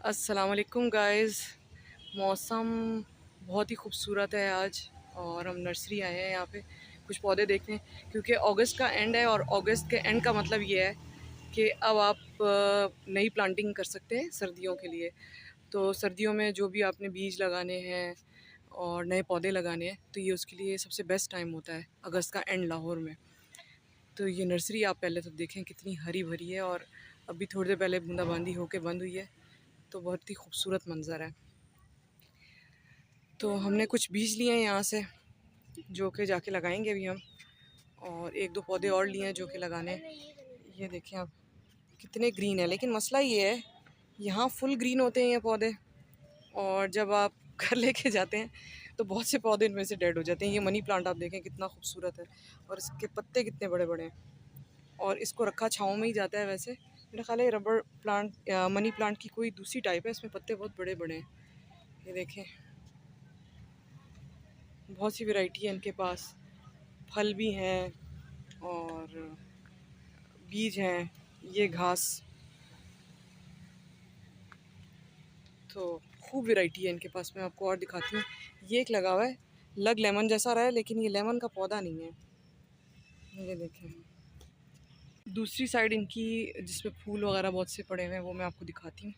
अस्सलाम वालेकुम गाइस। मौसम बहुत ही खूबसूरत है आज और हम नर्सरी आए हैं यहाँ पे कुछ पौधे देखने, क्योंकि अगस्त का एंड है और अगस्त के एंड का मतलब ये है कि अब आप नई प्लांटिंग कर सकते हैं सर्दियों के लिए। तो सर्दियों में जो भी आपने बीज लगाने हैं और नए पौधे लगाने हैं तो ये उसके लिए सबसे बेस्ट टाइम होता है, अगस्त का एंड लाहौर में। तो ये नर्सरी आप पहले तो देखें कितनी हरी भरी है, और अभी थोड़ी देर पहले बूंदाबांदी होके बंद हुई है, तो बहुत ही खूबसूरत मंज़र है। तो हमने कुछ बीज लिए हैं यहाँ से जो कि जाके लगाएंगे अभी हम, और एक दो पौधे और लिए हैं जो कि लगाने हैं। ये देखें आप कितने ग्रीन है, लेकिन मसला ये है यहाँ फुल ग्रीन होते हैं ये पौधे, और जब आप घर लेके जाते हैं तो बहुत से पौधे इनमें से डेड हो जाते हैं। ये मनी प्लांट आप देखें कितना खूबसूरत है, और इसके पत्ते कितने बड़े बड़े हैं, और इसको रखा छाँव में ही जाता है। वैसे मेरा ख्याल है रबर प्लांट या मनी प्लांट की कोई दूसरी टाइप है, इसमें पत्ते बहुत बड़े बड़े हैं। ये देखें बहुत सी वैरायटी है इनके पास, फल भी हैं और बीज हैं, ये घास, तो खूब वैरायटी है इनके पास। मैं आपको और दिखाती हूँ। ये एक लगा हुआ है, लग लेमन जैसा रहा है लेकिन ये लेमन का पौधा नहीं है। ये देखें दूसरी साइड इनकी जिसमें फूल वगैरह बहुत से पड़े हुए हैं वो मैं आपको दिखाती हूँ।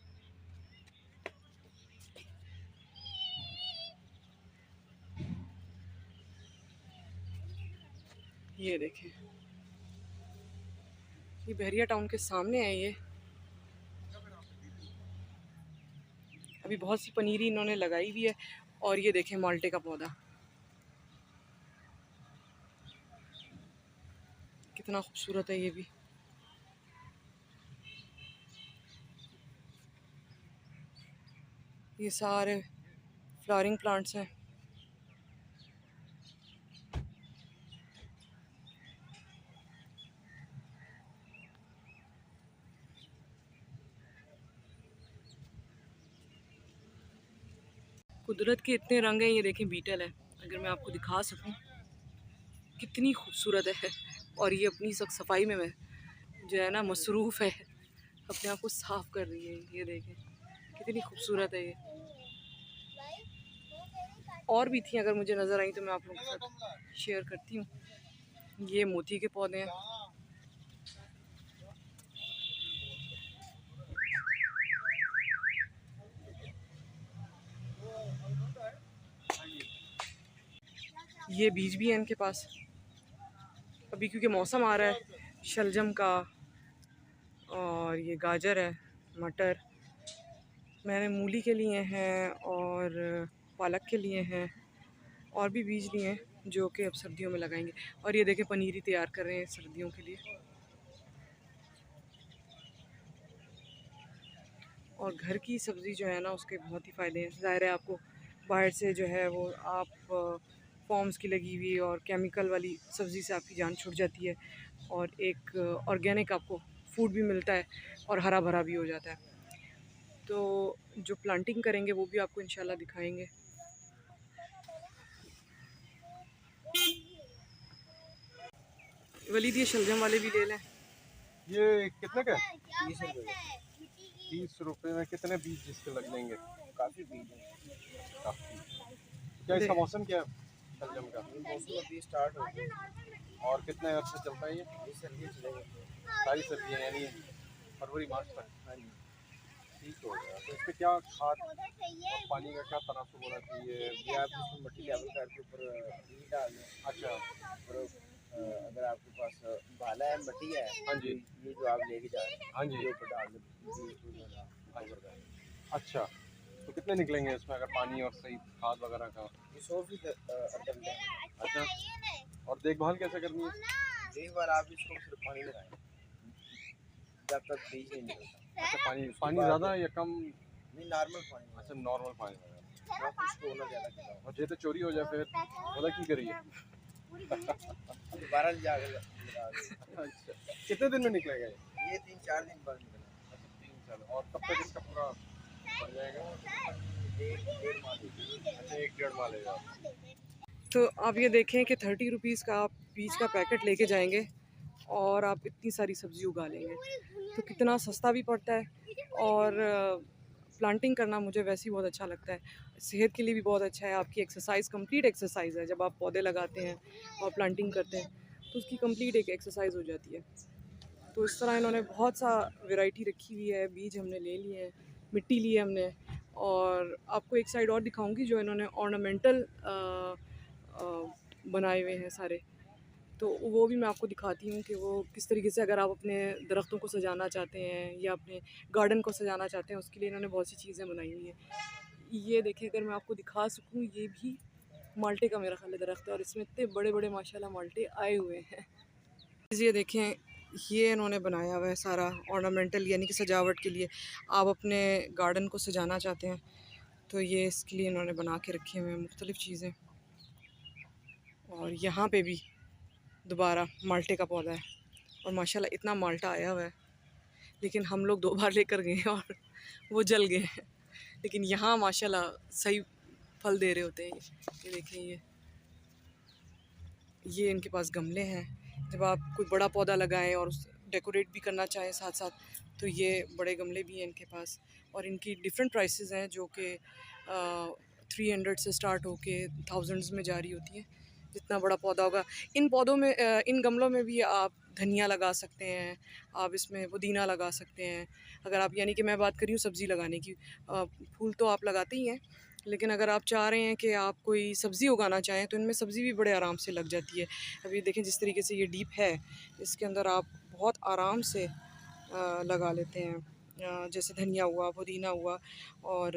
ये देखें ये बहरिया टाउन के सामने है ये। अभी बहुत सी पनीरी इन्होंने लगाई हुई है, और ये देखें माल्टे का पौधा कितना खूबसूरत है ये भी। ये सारे फ्लावरिंग प्लांट्स हैं। कुदरत के इतने रंग हैं। ये देखें बीटल है, अगर मैं आपको दिखा सकूं कितनी खूबसूरत है, और ये अपनी सफाई में जो है ना मसरूफ़ है, अपने आप को साफ़ कर रही है। ये देखें कितनी खूबसूरत है ये। और भी थी, अगर मुझे नज़र आई तो मैं आप लोगों के साथ शेयर करती हूँ। ये मोती के पौधे हैं। ये बीज भी हैं इनके पास अभी, क्योंकि मौसम आ रहा है शलजम का, और ये गाजर है, मटर, मैंने मूली के लिए हैं और पालक के लिए हैं, और भी बीज लिए हैं जो कि अब सर्दियों में लगाएंगे। और ये देखें पनीरी तैयार कर रहे हैं सर्दियों के लिए। और घर की सब्ज़ी जो है ना उसके बहुत ही फ़ायदे हैं। ज़ाहिर है आपको बाहर से जो है वो आप फॉर्म्स की लगी हुई और केमिकल वाली सब्ज़ी से आपकी जान छूट जाती है, और एक ऑर्गेनिक आपको फूड भी मिलता है और हरा भरा भी हो जाता है। तो जो प्लांटिंग करेंगे वो भी आपको इंशाल्लाह दिखाएंगे। वलीद ये शलजम वाले भी ले लें। ये कितने का है? 30 रुपए में कितने बीज इसके लग लेंगे? काफी बीज है। काफी। क्या इसका मौसम क्या है शलजम का? मौसम अभी स्टार्ट हो गया और कितने अर्से चलता है ये? इस सर्दी चलेगा। सारी सर्दियाँ यानी फरवरी मार्च तक? हाँ जी। ठीक हो गया। तो इस पे क्या खाद और पानी का क्या तनासुब होना चाहिए? ये आप इसको मट्टी लेवल करके ऊपर बीज डाल दें। अच्छा। और अगर आपके पास भाला है, मट्टी है, हाँ जी। ये जो आप लेके जा रहे हैं, हाँ जी। ये ऊपर डाल दें, बीज को जो है कवर कर दें। अच्छा, तो कितने निकलेंगे इसमें अगर पानी और सही खाद वगैरह का? ये 100% अदम है। अच्छा, और देखभाल कैसे करनी है? एक बार आप इसको सिर्फ पानी लगाएं जब तक बीज नहीं निकलता। अच्छा, पानी ज़्यादा या कम? नहीं, नॉर्मल पानी। अच्छा, नॉर्मल पानी वगैरह। ना खुश्क होना ज़्यादा खिलाओ। और जे तो चोरी हो जाए फिर मतलब की करिए? दोबारा जाकर लगा दो। अच्छा, कितने दिन में निकलेगा ये? ये 3-4 दिन बाद निकला। अच्छा, 3 साल। और कब तक इसका पूरा बन जाएगा? एक डेढ़ माह। अच्छा, 1-1.5 माह लेगा। तो आप ये देखें कि 30 रुपीज़ का आप बीज का पैकेट लेके जाएंगे और आप इतनी सारी सब्ज़ी उगा लेंगे, तो कितना सस्ता भी पड़ता है, और प्लांटिंग करना मुझे वैसे ही बहुत अच्छा लगता है, सेहत के लिए भी बहुत अच्छा है। आपकी एक्सरसाइज, कंप्लीट एक्सरसाइज है। जब आप पौधे लगाते हैं और प्लांटिंग करते हैं तो उसकी कंप्लीट एक एक्सरसाइज हो जाती है। तो इस तरह इन्होंने बहुत सा वैरायटी रखी हुई है। बीज हमने ले लिए हैं, मिट्टी ली है हमने, और आपको एक साइड और दिखाऊंगी जो इन्होंने ऑर्नामेंटल बनाए हुए हैं सारे। तो वो भी मैं आपको दिखाती हूँ कि वो किस तरीके से, अगर आप अपने दरख्तों को सजाना चाहते हैं या अपने गार्डन को सजाना चाहते हैं, उसके लिए इन्होंने बहुत सी चीज़ें बनाई हुई हैं। ये देखिए, अगर मैं आपको दिखा सकूँ, ये भी माल्टे का मेरा ख्याल है दरख्त है, और इसमें इतने बड़े बड़े माशाल्लाह माल्टे आए हुए हैं। ये देखें, ये इन्होंने बनाया हुआ है सारा ऑर्नामेंटल, यानी कि सजावट के लिए। आप अपने गार्डन को सजाना चाहते हैं तो ये इसके लिए इन्होंने बना के रखे हुए हैं मुख्तलिफ़ चीज़ें। और यहाँ पे भी दोबारा माल्टे का पौधा है, और माशाल्लाह इतना माल्टा आया हुआ है, लेकिन हम लोग 2 बार लेकर गए हैं और वो जल गए हैं। लेकिन यहाँ माशाल्लाह सही फल दे रहे होते हैं। ये देखें, ये इनके पास गमले हैं। जब आप कोई बड़ा पौधा लगाएं और उस डेकोरेट भी करना चाहें साथ साथ, तो ये बड़े गमले भी हैं इनके पास। और इनकी डिफरेंट प्राइसेस हैं, जो कि 300 से स्टार्ट होके थाउजेंड्स में जारी होती हैं, जितना बड़ा पौधा होगा। इन पौधों में, इन गमलों में भी आप धनिया लगा सकते हैं, आप इसमें पुदीना लगा सकते हैं। अगर आप, यानी कि मैं बात कर रही हूँ सब्ज़ी लगाने की, फूल तो आप लगाते ही हैं, लेकिन अगर आप चाह रहे हैं कि आप कोई सब्ज़ी उगाना चाहें तो इनमें सब्ज़ी भी बड़े आराम से लग जाती है। अभी देखें जिस तरीके से ये डीप है, इसके अंदर आप बहुत आराम से लगा लेते हैं। जैसे धनिया हुआ, पुदीना हुआ, और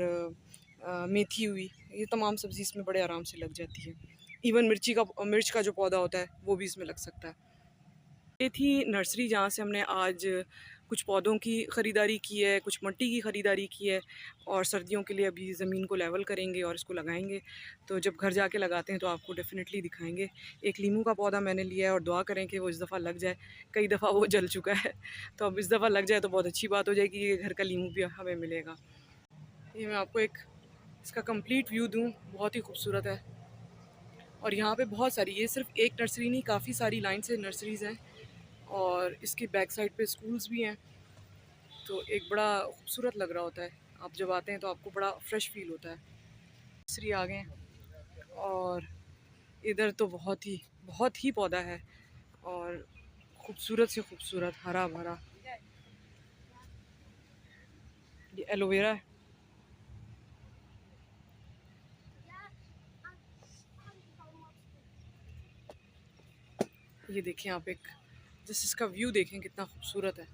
मेथी हुई, ये तमाम सब्ज़ी इसमें बड़े आराम से लग जाती है। इवन मिर्च का जो पौधा होता है वो भी इसमें लग सकता है। ये थी नर्सरी जहाँ से हमने आज कुछ पौधों की ख़रीदारी की है, कुछ मिट्टी की ख़रीदारी की है, और सर्दियों के लिए अभी ज़मीन को लेवल करेंगे और इसको लगाएंगे। तो जब घर जाके लगाते हैं तो आपको डेफ़िनेटली दिखाएंगे। एक लीमू का पौधा मैंने लिया है, और दुआ करें कि वो इस दफ़ा लग जाए। कई दफ़ा वो जल चुका है, तो अब इस दफ़ा लग जाए तो बहुत अच्छी बात हो जाएगी कि घर का लीमू भी हमें मिलेगा। ये मैं आपको एक इसका कंप्लीट व्यू दूँ, बहुत ही खूबसूरत है। और यहाँ पे बहुत सारी, ये सिर्फ एक नर्सरी नहीं, काफ़ी सारी लाइन से नर्सरीज़ हैं, और इसकी बैक साइड पे स्कूल्स भी हैं। तो एक बड़ा खूबसूरत लग रहा होता है, आप जब आते हैं तो आपको बड़ा फ्रेश फील होता है। नर्सरी आ गए हैं, और इधर तो बहुत ही पौधा है, और खूबसूरत से खूबसूरत हरा भरा। ये एलोवेरा है। ये देखें आप, एक जस्ट इसका व्यू देखें कितना खूबसूरत है।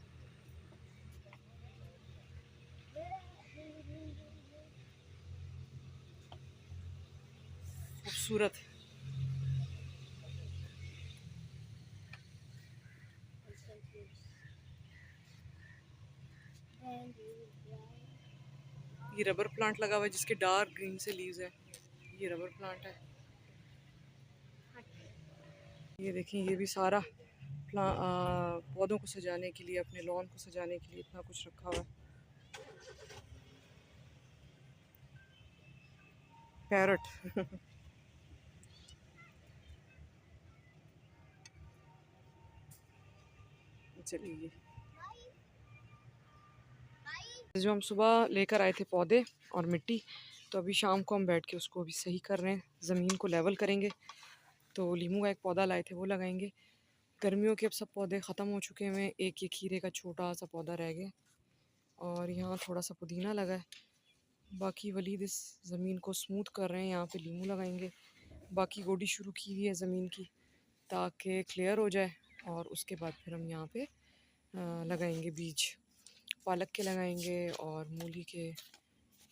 खूबसूरत। ये रबर प्लांट लगा हुआ है जिसके डार्क ग्रीन से लीव्स है। ये रबर प्लांट है। ये देखें, ये भी सारा पौधों को सजाने के लिए, अपने लॉन को सजाने के लिए इतना कुछ रखा हुआ है। पैरट चलिए, जो हम सुबह लेकर आए थे पौधे और मिट्टी, तो अभी शाम को हम बैठ के उसको अभी सही कर रहे हैं, ज़मीन को लेवल करेंगे। तो लीमू का एक पौधा लाए थे, वो लगाएंगे। गर्मियों के अब सब पौधे ख़त्म हो चुके हैं। एक ये खीरे का छोटा सा पौधा रह गया, और यहाँ थोड़ा सा पुदीना लगा है। बाकी वलीद इस ज़मीन को स्मूथ कर रहे हैं, यहाँ पे लीमू लगाएंगे। बाकी गोडी शुरू की हुई है ज़मीन की, ताकि क्लियर हो जाए, और उसके बाद फिर हम यहाँ पे लगाएंगे बीज। पालक के लगाएंगे, और मूली के,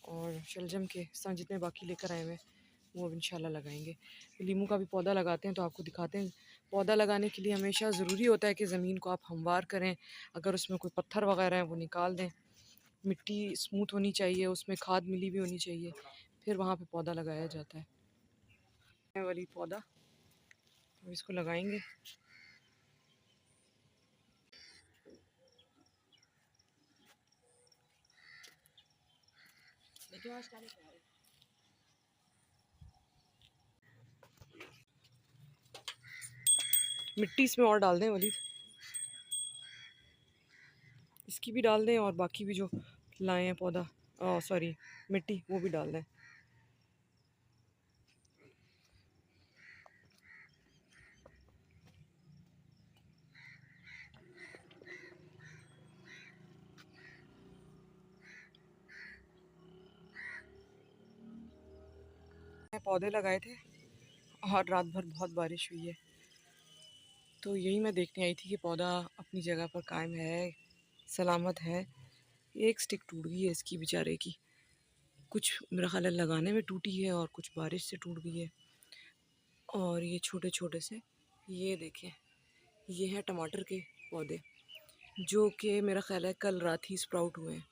और शलजम के, इस तरह जितने बाकी लेकर आए हुए हैं वो इंशाल्लाह लगाएंगे। लीमू का भी पौधा लगाते हैं तो आपको दिखाते हैं। पौधा लगाने के लिए हमेशा ज़रूरी होता है कि ज़मीन को आप हमवार करें। अगर उसमें कोई पत्थर वगैरह हैं वो निकाल दें। मिट्टी स्मूथ होनी चाहिए, उसमें खाद मिली भी होनी चाहिए, फिर वहाँ पे पौधा लगाया जाता है। ये वाली पौधा अब इसको लगाएंगे। मिट्टी इसमें और डाल दें वलीद, इसकी भी डाल दें, और बाकी भी जो लाए हैं पौधा सॉरी, मिट्टी वो भी डाल दें। पौधे लगाए थे और रात भर बहुत बारिश हुई है, तो यही मैं देखने आई थी कि पौधा अपनी जगह पर कायम है, सलामत है। एक स्टिक टूट गई है इसकी बेचारे की, कुछ मेरा ख्याल है लगाने में टूटी है और कुछ बारिश से टूट गई है। और ये छोटे छोटे से, ये देखें, ये है टमाटर के पौधे जो कि मेरा ख्याल है कल रात ही स्प्राउट हुए हैं,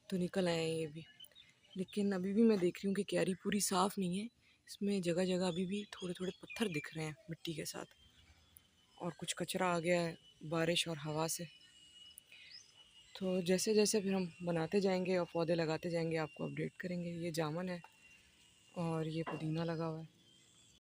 तो निकल आए हैं ये भी। लेकिन अभी भी मैं देख रही हूँ कि क्यारी पूरी साफ़ नहीं है, इसमें जगह जगह अभी भी थोड़े थोड़े पत्थर दिख रहे हैं मिट्टी के साथ, और कुछ कचरा आ गया है बारिश और हवा से। तो जैसे जैसे फिर हम बनाते जाएंगे और पौधे लगाते जाएंगे आपको अपडेट करेंगे। ये जामुन है और ये पुदीना लगा हुआ है।